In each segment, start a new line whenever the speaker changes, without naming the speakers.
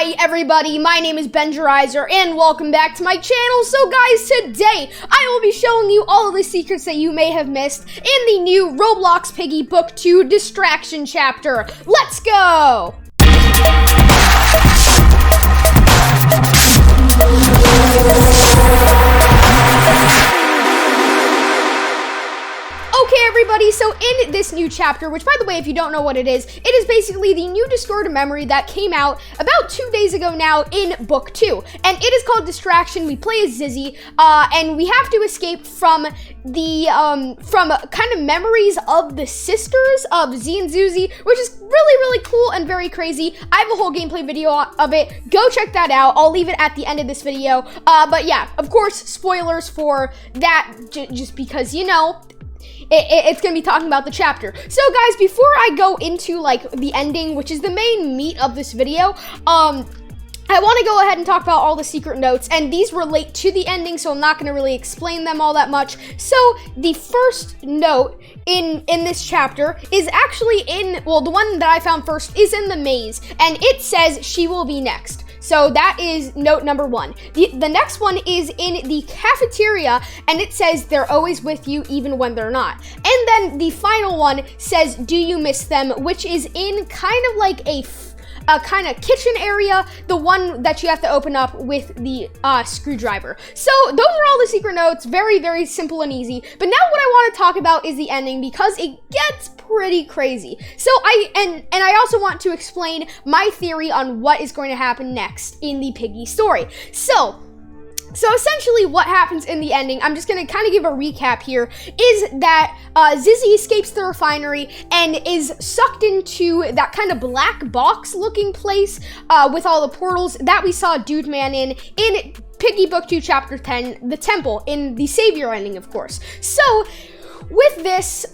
Hi everybody, my name is Benjerizer and welcome back to my channel. So guys, today I will be showing you all of the secrets that you may have missed in the new Roblox Piggy Book 2 Distraction Chapter. Let's go! Okay everybody, so in this new chapter, which by the way, if you don't know what it is basically the new distorted memory that came out about 2 days ago now in book 2. And it is called Distraction. We play as Zizzy, and we have to escape from the, from kind of memories of the sisters of Z and Zuzi, which is really cool and very crazy. I have a whole gameplay video of it. Go check that out. I'll leave it at the end of this video. But yeah, of course, spoilers for that, just because, you know, it's gonna be talking about the chapter. So guys, before I go into like the ending, which is the main meat of this video, I want to go ahead and talk about all the secret notes, and these relate to the ending, so I'm not going to really explain them all that much. So the first note in this chapter is actually in, well, the one that I found first is in the maze, and it says she will be next. So that is note number 1. The next one is in the cafeteria, and it says they're always with you even when they're not. And then the final one says, do you miss them? Which is in kind of like a kind of kitchen area, the one that you have to open up with the screwdriver. So those are all the secret notes, very simple and easy. But now what I want to talk about is the ending, because it gets pretty crazy. So I also want to explain my theory on what is going to happen next in the Piggy story. So essentially what happens in the ending, I'm just going to kind of give a recap here, is that Zizzy escapes the refinery and is sucked into that kind of black box looking place with all the portals that we saw Dude Man in Piggy Book 2 Chapter 10, the temple, in the Savior ending, of course. So with this,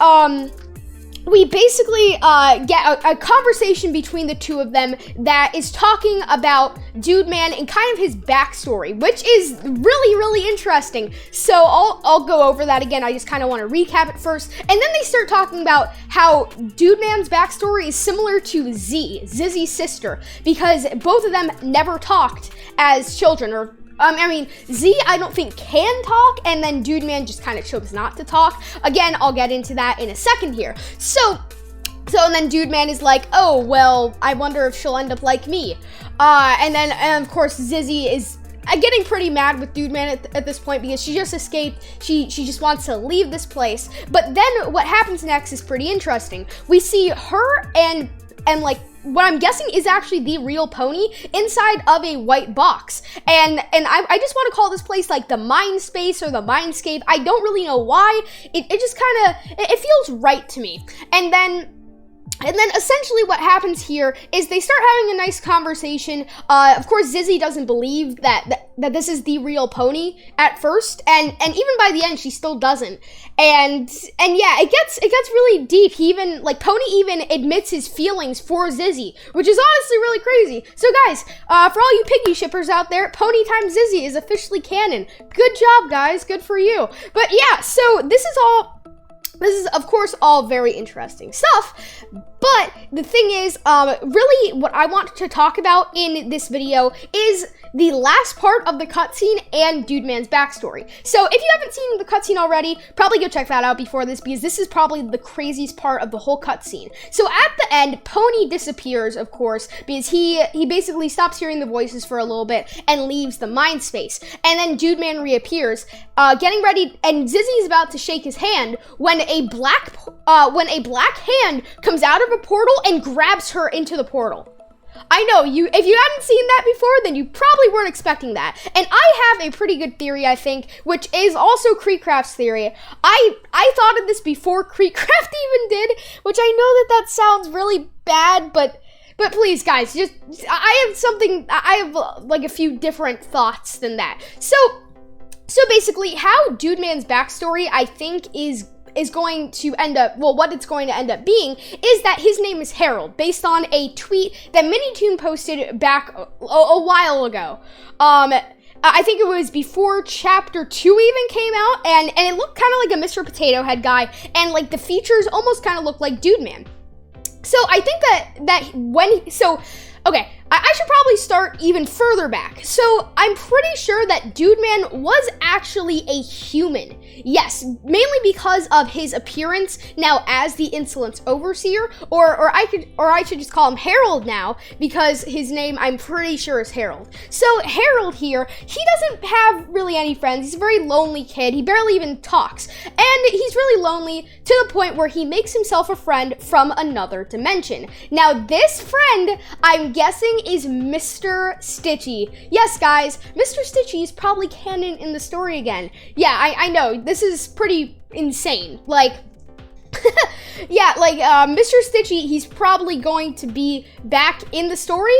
we basically get a conversation between the two of them that is talking about Dude Man and kind of his backstory, which is really interesting. So I'll go over that again. I just kind of want to recap it first. And then they start talking about how Dude Man's backstory is similar to Zizzy's sister, because both of them never talked as children, or I mean, Z, I don't think can talk, and then Dude Man just kind of chose not to talk. Again, I'll get into that in a second here. So and then Dude Man is like, oh, well, I wonder if she'll end up like me. And of course, Zizzy is getting pretty mad with Dude Man at this point, because she just escaped. She just wants to leave this place. But then what happens next is pretty interesting. We see her and like, what I'm guessing is actually the real pony inside of a white box. And I just want to call this place like the mind space or the mindscape. I don't really know why. It just kind of, it feels right to me. And then essentially what happens here is they start having a nice conversation. Of course, Zizzy doesn't believe that this is the real pony at first, and even by the end, she still doesn't. And yeah, it gets really deep. Pony even admits his feelings for Zizzy, which is honestly really crazy. So guys, for all you Piggy shippers out there, Pony times Zizzy is officially canon. Good job, guys. Good for you. But yeah, so this is, of course, all very interesting stuff, but the thing is, really what I want to talk about in this video is the last part of the cutscene and Dude Man's backstory. So if you haven't seen the cutscene already, probably go check that out before this, because this is probably the craziest part of the whole cutscene. So at the end, Pony disappears, of course, because he basically stops hearing the voices for a little bit and leaves the mind space. And then Dude Man reappears, getting ready, and Zizzy's about to shake his hand when a black hand comes out of a portal and grabs her into the portal. I know, if you hadn't seen that before, then you probably weren't expecting that. And I have a pretty good theory, I think, which is also Creekcraft's theory. I thought of this before Creekcraft even did, which I know that sounds really bad, but please, guys, I have like a few different thoughts than that. So basically, how Dude Man's backstory, I think, is going to end up, well, what it's going to end up being is that his name is Harold, based on a tweet that Minitoon posted back a while ago. I think it was before Chapter 2 even came out, and it looked kind of like a Mr. Potato Head guy, and like the features almost kind of looked like Dude Man. So I think that when, so, okay, I should probably start even further back. So I'm pretty sure that Dude Man was actually a human. Yes, mainly because of his appearance now as the Insolence Overseer, or I should just call him Harold now, because his name I'm pretty sure is Harold. So Harold here, he doesn't have really any friends. He's a very lonely kid. He barely even talks. And he's really lonely to the point where he makes himself a friend from another dimension. Now this friend, I'm guessing, is Mr. Stitchy. Yes, guys, Mr. Stitchy is probably canon in the story again. Yeah, I know, this is pretty insane. Like, yeah, like, Mr. Stitchy, he's probably going to be back in the story.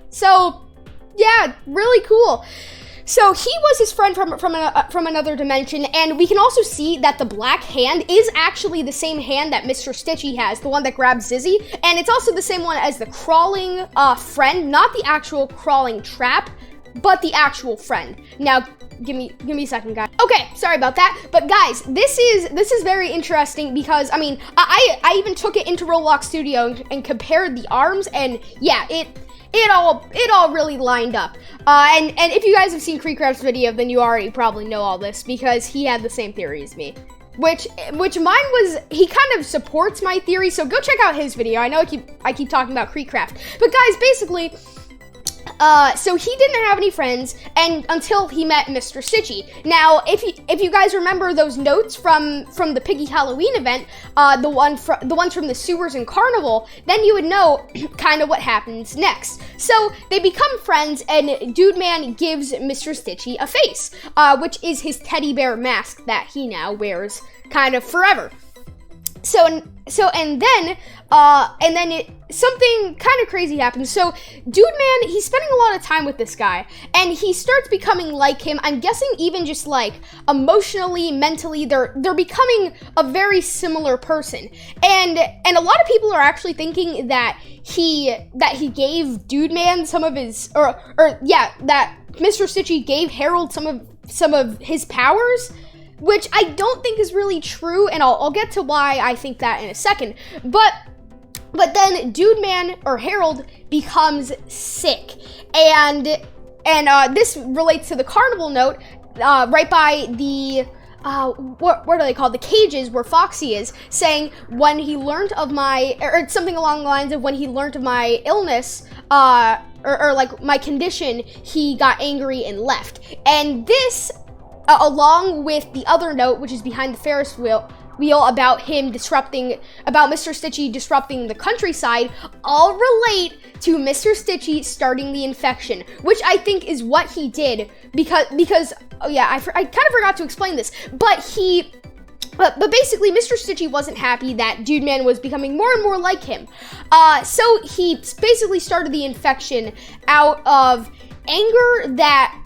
So, yeah, really cool. So he was his friend from another dimension, and we can also see that the black hand is actually the same hand that Mr. Stitchy has, the one that grabs Zizzy, and it's also the same one as the crawling friend, not the actual crawling trap, but the actual friend. Now, give me a second, guys. Okay, sorry about that, but guys, this is very interesting because I mean, I even took it into Roblox Studio and compared the arms, and yeah, it all really lined up. And if you guys have seen KreekCraft's video, then you already probably know all this because he had the same theory as me. Which mine was, he kind of supports my theory, so go check out his video. I know I keep talking about KreekCraft. But guys, basically, so he didn't have any friends and until he met Mr. Stitchy. Now, if you guys remember those notes from the Piggy Halloween event, the ones from the sewers and carnival, then you would know kind of what happens next. So they become friends, and Dude Man gives Mr. Stitchy a face, which is his teddy bear mask that he now wears kind of forever. And then something kind of crazy happens. So Dude Man, he's spending a lot of time with this guy, and he starts becoming like him. I'm guessing even just like emotionally, mentally, they're becoming a very similar person. And a lot of people are actually thinking that he gave Dude Man some of his, that Mr. Stitchy gave Harold some of his powers, which I don't think is really true, and I'll get to why I think that in a second. But then Dude Man, or Harold, becomes sick, and this relates to the carnival note right by the what are they called? The cages where Foxy is, saying when he learned of my, or something along the lines of when he learned of my illness, or like my condition, he got angry and left. And this, along with the other note, which is behind the Ferris wheel about Mr. Stitchy disrupting the countryside, all relate to Mr. Stitchy starting the infection, which I think is what he did because oh yeah, I kind of forgot to explain this, but basically Mr. Stitchy wasn't happy that Dude Man was becoming more and more like him. So he basically started the infection out of anger that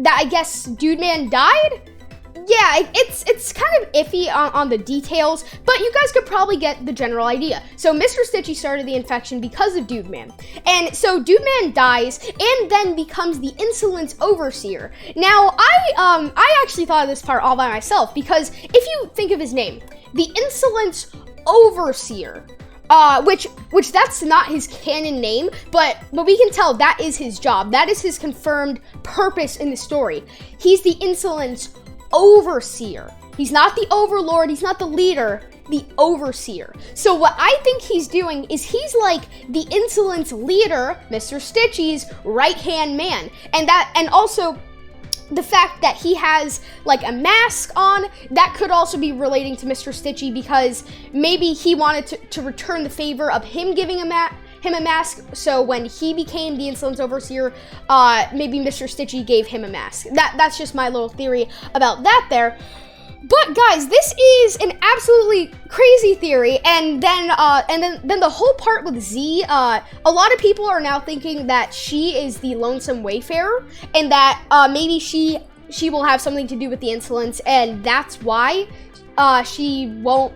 I guess Dude Man died. Yeah, it's kind of iffy on the details, but you guys could probably get the general idea. So Mr. Stitchy started the infection because of Dude Man. And so Dude Man dies and then becomes the Insolence Overseer. Now, I actually thought of this part all by myself because if you think of his name, the Insolence Overseer, which that's not his canon name, but we can tell that is his job. That is his confirmed purpose in the story. He's the Insolence Overseer. He's not the overlord, he's not the leader, the overseer. So what I think he's doing is he's like the Insolence leader, Mr. Stitchy's right-hand man. And also the fact that he has like a mask on, that could also be relating to Mr. Stitchy because maybe he wanted to return the favor of him giving him a mask, so when he became the Insolence Overseer, maybe Mr. Stitchy gave him a mask. That's just my little theory about that there. But guys, this is an absolutely crazy theory, and then the whole part with Z, a lot of people are now thinking that she is the Lonesome Wayfarer, and that maybe she will have something to do with the Insolence, and that's why she won't.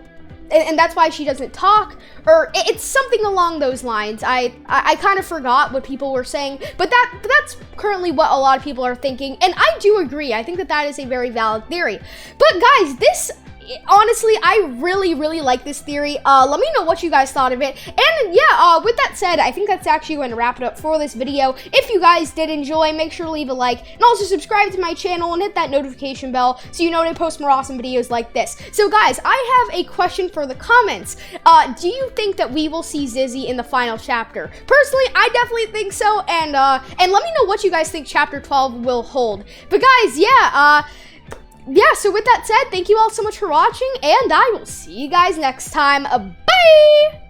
And that's why she doesn't talk, or it's something along those lines. I kind of forgot what people were saying, but that's currently what a lot of people are thinking, and I do agree. I think that is a very valid theory. But guys, this honestly, I really like this theory. Let me know what you guys thought of it. And yeah, with that said, I think that's actually going to wrap it up for this video. If you guys did enjoy, make sure to leave a like and also subscribe to my channel and hit that notification bell so you know when I post more awesome videos like this. So guys, I have a question for the comments. Do you think that we will see Zizzy in the final chapter? Personally, I definitely think so, and let me know what you guys think chapter 12 will hold. But guys, yeah, so with that said, thank you all so much for watching, and I will see you guys next time. Bye!